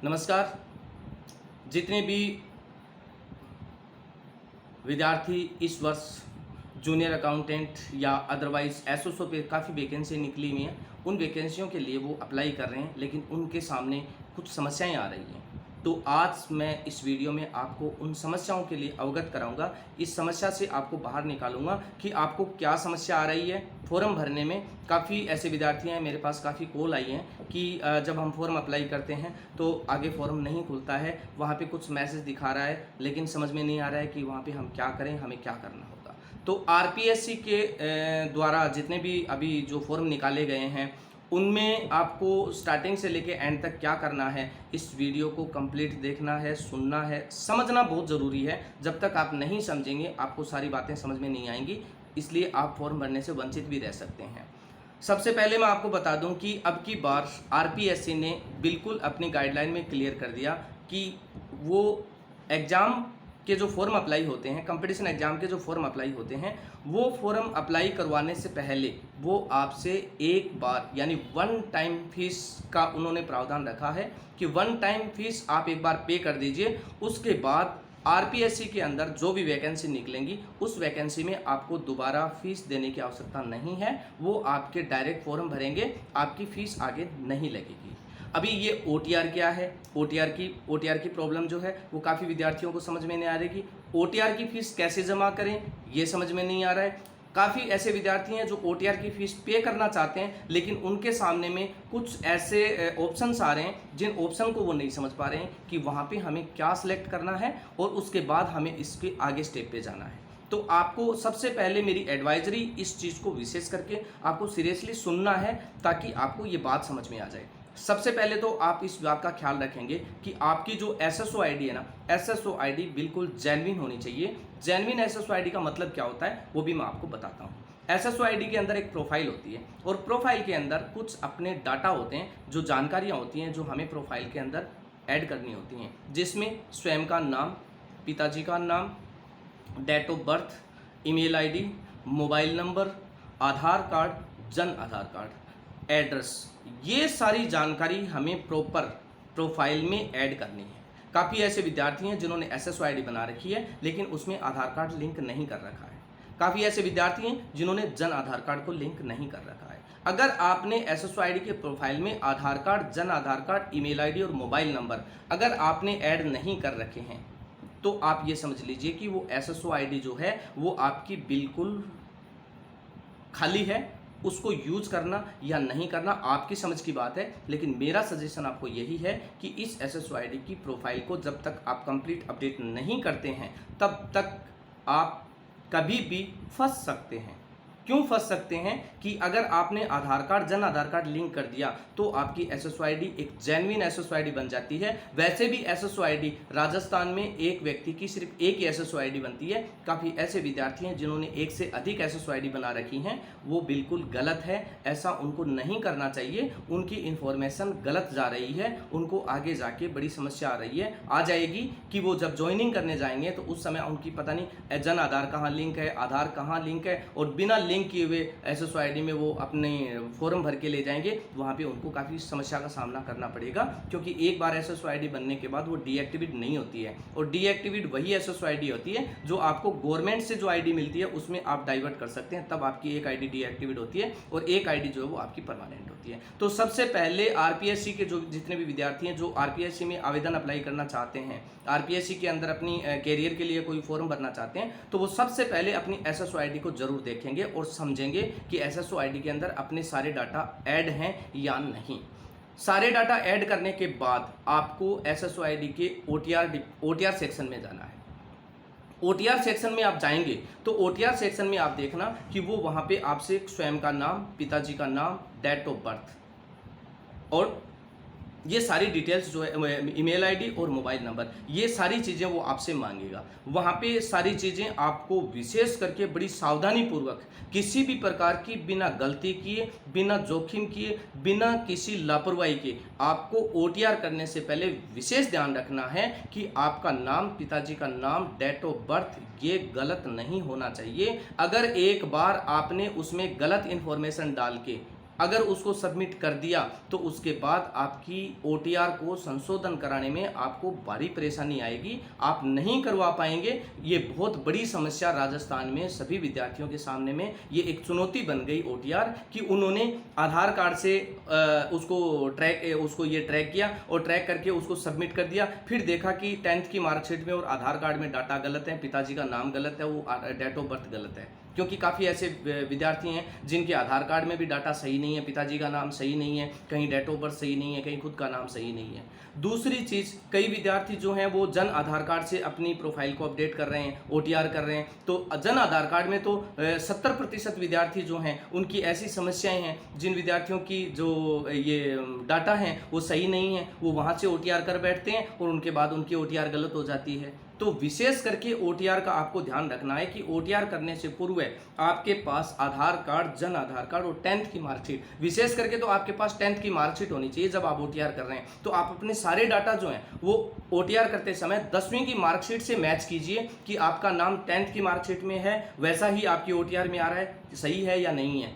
नमस्कार। जितने भी विद्यार्थी इस वर्ष जूनियर अकाउंटेंट या अदरवाइज़ एसओसो पे काफ़ी वैकेंसी निकली हुई हैं, उन वैकेंसियों के लिए वो अप्लाई कर रहे हैं, लेकिन उनके सामने कुछ समस्याएं आ रही हैं। तो आज मैं इस वीडियो में आपको उन समस्याओं के लिए अवगत कराऊंगा। इस समस्या से आपको बाहर निकालूंगा कि आपको क्या समस्या आ रही है फॉर्म भरने में। काफ़ी ऐसे विद्यार्थी हैं, मेरे पास काफ़ी कॉल आई हैं कि जब हम फॉर्म अप्लाई करते हैं तो आगे फॉर्म नहीं खुलता है, वहाँ पे कुछ मैसेज दिखा रहा है, लेकिन समझ में नहीं आ रहा है कि वहाँ पे हम क्या करें, हमें क्या करना होगा। तो आरपीएससी के द्वारा जितने भी अभी जो फॉर्म निकाले गए हैं, उनमें आपको स्टार्टिंग से लेके एंड तक क्या करना है, इस वीडियो को कंप्लीट देखना है, सुनना है, समझना बहुत ज़रूरी है। जब तक आप नहीं समझेंगे आपको सारी बातें समझ में नहीं आएंगी, इसलिए आप फॉर्म भरने से वंचित भी रह सकते हैं। सबसे पहले मैं आपको बता दूं कि अब की बार आरपीएससी ने बिल्कुल अपनी गाइडलाइन में क्लियर कर दिया कि वो एग्ज़ाम के जो फॉर्म अप्लाई होते हैं, कंपटीशन एग्जाम के जो फॉर्म अप्लाई होते हैं, वो फॉर्म अप्लाई करवाने से पहले वो आपसे एक बार यानी वन टाइम फीस का उन्होंने प्रावधान रखा है कि वन टाइम फीस आप एक बार पे कर दीजिए। उसके बाद आरपीएससी के अंदर जो भी वैकेंसी निकलेंगी उस वैकेंसी में आपको दोबारा फीस देने की आवश्यकता नहीं है। वो आपके डायरेक्ट फॉर्म भरेंगे, आपकी फ़ीस आगे नहीं लगेगी। अभी ये ओटीआर क्या है, ओटीआर की प्रॉब्लम जो है वो काफ़ी विद्यार्थियों को समझ में नहीं आ रही कि ओटीआर की फ़ीस कैसे जमा करें, ये समझ में नहीं आ रहा है। काफ़ी ऐसे विद्यार्थी हैं जो ओटीआर की फ़ीस पे करना चाहते हैं, लेकिन उनके सामने में कुछ ऐसे ऑप्शंस आ रहे हैं जिन ऑप्शन को वो नहीं समझ पा रहे हैं कि वहाँ पे हमें क्या सिलेक्ट करना है और उसके बाद हमें इसके आगे स्टेप पे जाना है। तो आपको सबसे पहले मेरी एडवाइजरी इस चीज़ को विशेष करके आपको सीरियसली सुनना है ताकि आपको ये बात समझ में आ जाए। सबसे पहले तो आप इस बात का ख्याल रखेंगे कि आपकी जो एसएसओ आईडी है ना, एसएसओ आईडी बिल्कुल जेन्युइन होनी चाहिए। जेन्युइन एसएसओ आईडी का मतलब क्या होता है वो भी मैं आपको बताता हूँ। एसएसओ आईडी के अंदर एक प्रोफाइल होती है और प्रोफाइल के अंदर कुछ अपने डाटा होते हैं, जो जानकारियाँ होती हैं जो हमें प्रोफाइल के अंदर ऐड करनी होती हैं, जिसमें स्वयं का नाम, पिताजी का नाम, date of birth, email ID, mobile number, Aadhaar card, Jan Aadhaar card, address, ये सारी जानकारी हमें प्रॉपर प्रोफाइल में ऐड करनी है। काफ़ी ऐसे विद्यार्थी हैं जिन्होंने एसएसओ आईडी बना रखी है लेकिन उसमें आधार कार्ड लिंक नहीं कर रखा है। काफ़ी ऐसे विद्यार्थी हैं जिन्होंने जन आधार कार्ड को लिंक नहीं कर रखा है। अगर आपने एसएसओ आईडी के प्रोफाइल में आधार card, Jan Aadhaar card, email ID और मोबाइल नंबर अगर आपने ऐड नहीं कर रखे हैं तो आप ये समझ लीजिए कि वो एसएसओ आईडी जो है वो आपकी बिल्कुल खाली है। उसको यूज करना या नहीं करना आपकी समझ की बात है, लेकिन मेरा सजेशन आपको यही है कि इस एसएसओ आईडी की प्रोफाइल को जब तक आप कंप्लीट अपडेट नहीं करते हैं तब तक आप कभी भी फंस सकते हैं। क्यों फंस सकते हैं कि अगर आपने आधार card, Jan Aadhaar card link कर दिया तो आपकी एसएसओ आईडी एक जेन्युइन एसएसओ आईडी बन जाती है। वैसे भी एसएसओ आईडी राजस्थान में एक व्यक्ति की सिर्फ एक ही एसएसओ आईडी बनती है। काफ़ी ऐसे विद्यार्थी हैं जिन्होंने एक से अधिक एसएसओ आईडी बना रखी हैं, वो बिल्कुल गलत है। ऐसा उनको नहीं करना चाहिए। उनकी इन्फॉर्मेशन गलत जा रही है, उनको आगे जाके बड़ी समस्या आ जाएगी कि वो जब ज्वाइनिंग करने जाएंगे तो उस समय उनकी पता नहीं जन आधार कहाँ लिंक है, आधार कहाँ लिंक है, और बिना लिंक किए हुए एसएसओ आईडी में वो अपने फॉर्म भर के ले जाएंगे। वहाँ पे उनको काफ़ी समस्या का सामना करना पड़ेगा, क्योंकि एक बार एसएसओ आईडी बनने के बाद वो डीएक्टिवेट नहीं होती है। और डीएक्टिवेट वही एसएसओ आईडी होती है जो आपको गवर्नमेंट से जो आईडी मिलती है उसमें आप डाइवर्ट कर सकते हैं, तब आपकी एक आईडी डीएक्टिवेट होती है और एक आईडी जो है वो आपकी परमानेंट होती है। तो सबसे पहले आरपीएससी के जो जितने भी विद्यार्थी हैं जो आरपीएससी में आवेदन अप्लाई करना चाहते हैं, आरपीएससी के अंदर अपनी कैरियर के लिए कोई फॉर्म भरना चाहते हैं, तो वो सबसे पहले अपनी एसएसओ आईडी को जरूर देखेंगे और समझेंगे कि एसएसओ आईडी के अंदर अपने सारे डाटा ऐड हैं या नहीं। सारे डाटा ऐड करने के बाद आपको एसएसओ आईडी के ओटीआर सेक्शन में जाना है। ओटीआर सेक्शन में आप जाएंगे तो ओटीआर सेक्शन में आप देखना कि वो वहाँ पे आपसे स्वयं का नाम, पिताजी का नाम, डेट ऑफ बर्थ और ये सारी डिटेल्स जो है, ईमेल आईडी और मोबाइल नंबर, ये सारी चीज़ें वो आपसे मांगेगा। वहाँ पे सारी चीज़ें आपको विशेष करके बड़ी सावधानी पूर्वक, किसी भी प्रकार की बिना गलती किए, बिना जोखिम किए, बिना किसी लापरवाही के आपको ओटीआर करने से पहले विशेष ध्यान रखना है कि आपका नाम, पिताजी का नाम, डेट ऑफ बर्थ ये गलत नहीं होना चाहिए। अगर एक बार आपने उसमें गलत इन्फॉर्मेशन डाल के अगर उसको सबमिट कर दिया तो उसके बाद आपकी OTR को संशोधन कराने में आपको भारी परेशानी आएगी, आप नहीं करवा पाएंगे। ये बहुत बड़ी समस्या राजस्थान में सभी विद्यार्थियों के सामने में ये एक चुनौती बन गई OTR कि उन्होंने आधार कार्ड से उसको ये ट्रैक किया और ट्रैक करके उसको सबमिट कर दिया, फिर देखा कि 10th की मार्कशीट में और आधार कार्ड में डाटा गलत है, पिताजी का नाम गलत है, वो डेट ऑफ बर्थ गलत है। क्योंकि काफ़ी ऐसे विद्यार्थी हैं जिनके आधार कार्ड में भी डाटा सही नहीं है, पिताजी का नाम सही नहीं है, कहीं डेट ऑफ बर्थ सही नहीं है, कहीं खुद का नाम सही नहीं है। दूसरी चीज़, कई विद्यार्थी जो हैं वो जन आधार कार्ड से अपनी प्रोफाइल को अपडेट कर रहे हैं, OTR कर रहे हैं, तो जन आधार कार्ड में तो 70% विद्यार्थी जो हैं उनकी ऐसी समस्याएं हैं, जिन विद्यार्थियों की जो ये डाटा हैं वो सही नहीं है, वो वहाँ से OTR कर बैठते हैं और उनके बाद उनकी OTR गलत हो जाती है। तो विशेष करके OTR का आपको ध्यान रखना है कि OTR करने से पूर्व आपके पास आधार कार्ड, जन आधार कार्ड और 10th की मार्कशीट, विशेष करके तो आपके पास 10th की मार्कशीट होनी चाहिए जब आप OTR कर रहे हैं। तो आप अपने सारे डाटा जो हैं वो OTR करते समय 10वीं की मार्कशीट से मैच कीजिए कि आपका नाम 10th की मार्कशीट में है वैसा ही आपकी OTR में आ रहा है, सही है या नहीं है।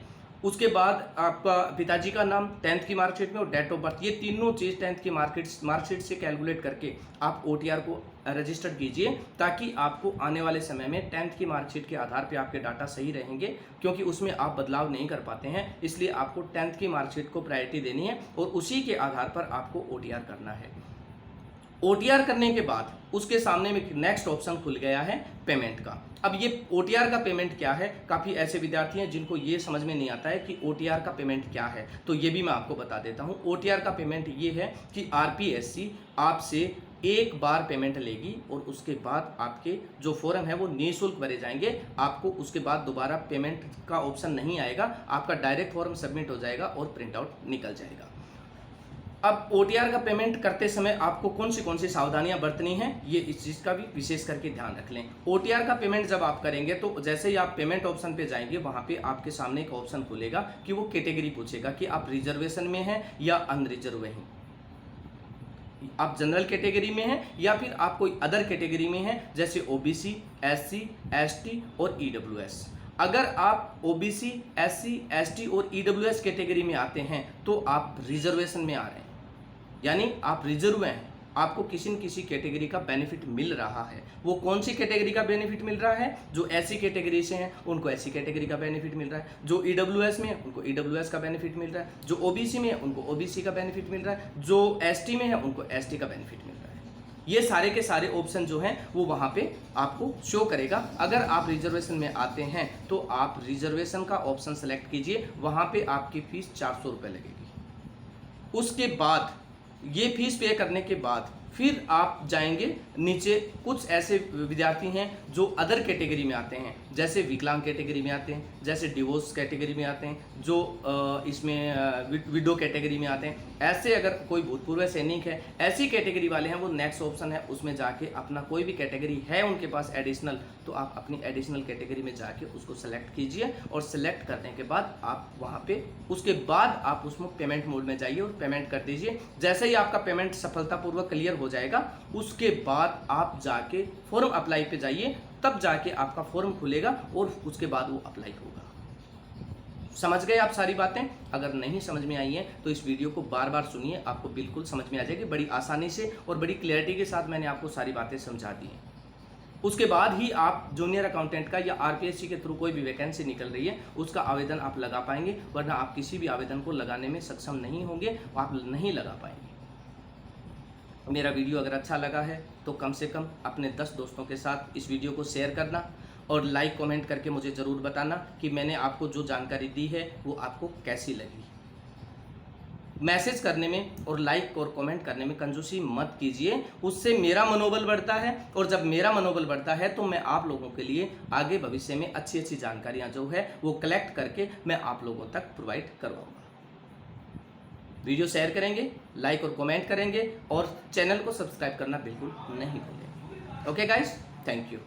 उसके बाद आपका पिताजी का नाम 10th की मार्कशीट में और डेट ऑफ बर्थ, ये तीनों चीज़ 10th की मार्कशीट से कैलकुलेट करके आप OTR को रजिस्टर्ड कीजिए, ताकि आपको आने वाले समय में 10th की मार्कशीट के आधार पे आपके डाटा सही रहेंगे, क्योंकि उसमें आप बदलाव नहीं कर पाते हैं। इसलिए आपको 10th की मार्कशीट को प्रायोरिटी देनी है और उसी के आधार पर आपको OTR करना है। OTR करने के बाद उसके सामने में नेक्स्ट ऑप्शन खुल गया है पेमेंट का। अब ये OTR का पेमेंट क्या है, काफ़ी ऐसे विद्यार्थी हैं जिनको ये समझ में नहीं आता है कि OTR का पेमेंट क्या है, तो ये भी मैं आपको बता देता हूँ। OTR का पेमेंट ये है कि RPSC आपसे एक बार पेमेंट लेगी और उसके बाद आपके जो फॉर्म है वो निःशुल्क भरे जाएंगे, आपको उसके बाद दोबारा पेमेंट का ऑप्शन नहीं आएगा, आपका डायरेक्ट फॉर्म सबमिट हो जाएगा और प्रिंट आउट निकल जाएगा। अब OTR का पेमेंट करते समय आपको कौन सी सावधानियां बरतनी हैं, ये इस चीज़ का भी विशेष करके ध्यान रख लें। OTR का पेमेंट जब आप करेंगे तो जैसे ही आप पेमेंट ऑप्शन पे जाएंगे, वहाँ पे आपके सामने एक ऑप्शन खुलेगा कि वो कैटेगरी पूछेगा कि आप रिजर्वेशन में हैं या अनरिजर्व हैं, आप जनरल कैटेगरी में हैं या फिर आप कोई अदर कैटेगरी में हैं, जैसे OBC, SC, ST और EWS। अगर आप OBC, SC, ST और EWS कैटेगरी में आते हैं तो आप रिजर्वेशन में आ रहे हैं, यानी आप रिजर्व हैं, आपको किसी न किसी कैटेगरी का बेनिफिट मिल रहा है। वो कौन सी कैटेगरी का बेनिफिट मिल रहा है? जो SC कैटेगरी से हैं उनको SC कैटेगरी का बेनिफिट मिल रहा है, जो EWS में है उनको EWS का बेनिफिट मिल रहा है, जो OBC में है उनको OBC का बेनिफिट मिल रहा है, जो ST में है उनको ST का बेनिफिट मिल रहा है। ये सारे के सारे ऑप्शन जो हैं वो वहाँ पे आपको शो करेगा। अगर आप रिजर्वेशन में आते हैं तो आप रिजर्वेशन का ऑप्शन सेलेक्ट कीजिए, वहाँ पे आपकी फीस 400 रुपये लगेगी। उसके बाद ये फीस पे करने के बाद फिर आप जाएंगे नीचे। कुछ ऐसे विद्यार्थी हैं जो अदर कैटेगरी में आते हैं, जैसे विकलांग कैटेगरी में आते हैं, जैसे डिवोर्स कैटेगरी में आते हैं, जो इसमें विडो कैटेगरी में आते हैं। ऐसे अगर कोई भूतपूर्व सैनिक है, ऐसी कैटेगरी वाले हैं, वो नेक्स्ट ऑप्शन है उसमें जाके अपना कोई भी कैटेगरी है उनके पास एडिशनल, तो आप अपनी एडिशनल कैटेगरी में जाके उसको सेलेक्ट कीजिए और सेलेक्ट करने के बाद आप वहाँ पे उसके बाद आप उसमें पेमेंट मोड में जाइए और पेमेंट कर दीजिए। जैसे ही आपका पेमेंट सफलतापूर्वक क्लियर हो जाएगा, उसके बाद आप जाके फॉर्म अप्लाई पे जाइए, तब जाके आपका फॉर्म खुलेगा और उसके बाद वो अप्लाई होगा। समझ गए आप सारी बातें? अगर नहीं समझ में आई है तो इस वीडियो को बार बार सुनिए, आपको बिल्कुल समझ में आ जाएगी। बड़ी आसानी से और बड़ी क्लैरिटी के साथ मैंने आपको सारी बातें समझा दी हैं। उसके बाद ही आप जूनियर अकाउंटेंट का या RPSC के थ्रू कोई भी वैकेंसी निकल रही है उसका आवेदन आप लगा पाएंगे, वरना आप किसी भी आवेदन को लगाने में सक्षम नहीं होंगे, आप नहीं लगा पाएंगे। मेरा वीडियो अगर अच्छा लगा है तो कम से कम अपने 10 दोस्तों के साथ इस वीडियो को शेयर करना और लाइक कमेंट करके मुझे ज़रूर बताना कि मैंने आपको जो जानकारी दी है वो आपको कैसी लगी। मैसेज करने में और लाइक और कमेंट करने में कंजूसी मत कीजिए, उससे मेरा मनोबल बढ़ता है और जब मेरा मनोबल बढ़ता है तो मैं आप लोगों के लिए आगे भविष्य में अच्छी अच्छी जानकारियाँ जो है वो कलेक्ट करके मैं आप लोगों तक प्रोवाइड करवाऊँगा। वीडियो शेयर करेंगे, लाइक और कमेंट करेंगे और चैनल को सब्सक्राइब करना बिल्कुल नहीं भूलेंगे। Okay guys, thank you.